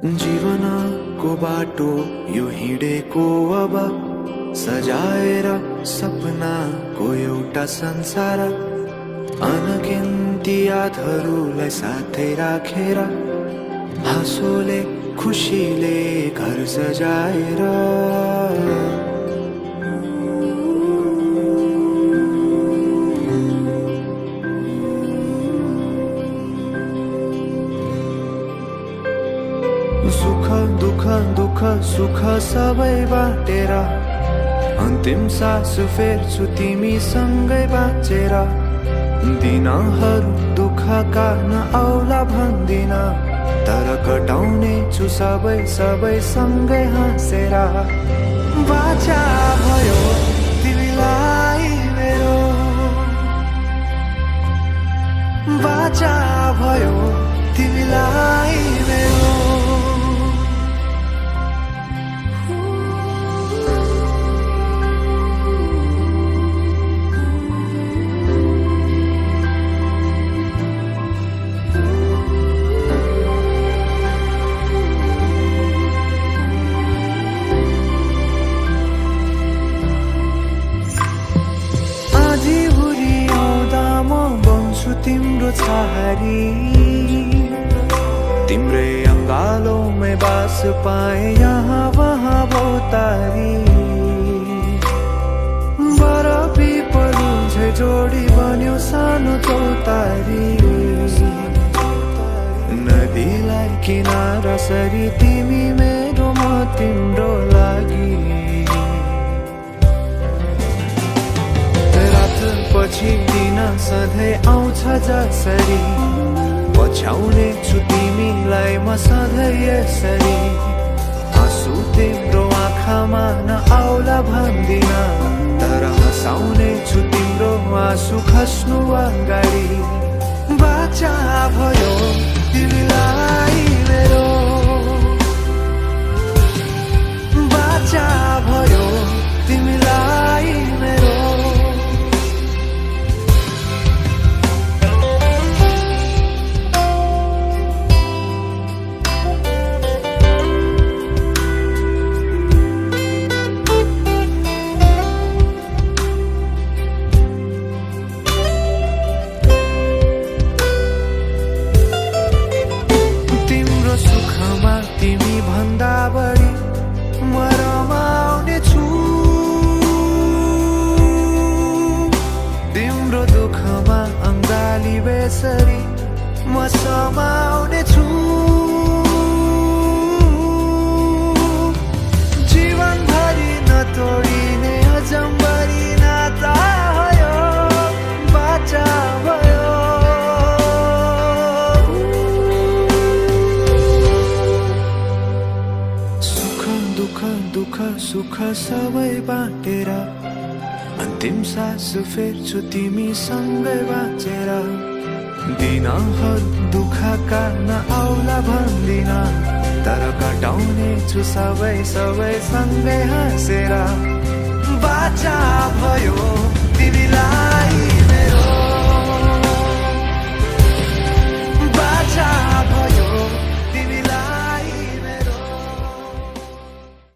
जीवनको बाटो यो हिँडेको अब सजाएर सपनाको एउटा संसार अनगिन्ती यादहरूलाई साथै राखेर हाँसोले खुसीले घर सजाएर सुख दुख दुख सुख सबै बाटेर अन्तिम सास फेर्छु तिमीसँगै बाँचेर दिनहरू दुःखका नआउला भन्दिन तर कटाउने छु सबै सबै सँगै हाँसेर बाचा भयो तिमीलाई मेरो बाचा भयो तिमीलाई मेरो तिम्रो छहारी तिम्रै अंगालों बास पाए यहाँ वहाँ बहुतारी बर पिपलु झै जोडी बन्यो सानो चौतारी नदीलाई किनारा सरी तिमी मेरो म तिम्रो लागि पछि दिन सधैँ आउँछ जसरी पछ्याउने छु तिमीलाई म सधैँ यसरी आँसु तिम्रो आँखामा नआउला भन्दिन तर हँसाउने छु तिम्रो आँसु खस्नु अगाडि बाचा भयो तिमीलाई मेरो बाचा भयो तिमीलाई मेरो तिमी भन्दा बढी म रमाउने छु तिम्रो दुःखमा अंगाली बेसरी म समाउने छु जीवनभरि नतोडिने अजम्बरी नाता भयो बाचा भयो दुःख सुख सबै बाटेर अन्तिम सास फेर्छु तिमीसँगै बाँचेर दिनहरू दुःखका नआउला भन्दिन तर कटाउने छु सबै सबै सँगै हाँसेर बाचा भयो तिमीलाई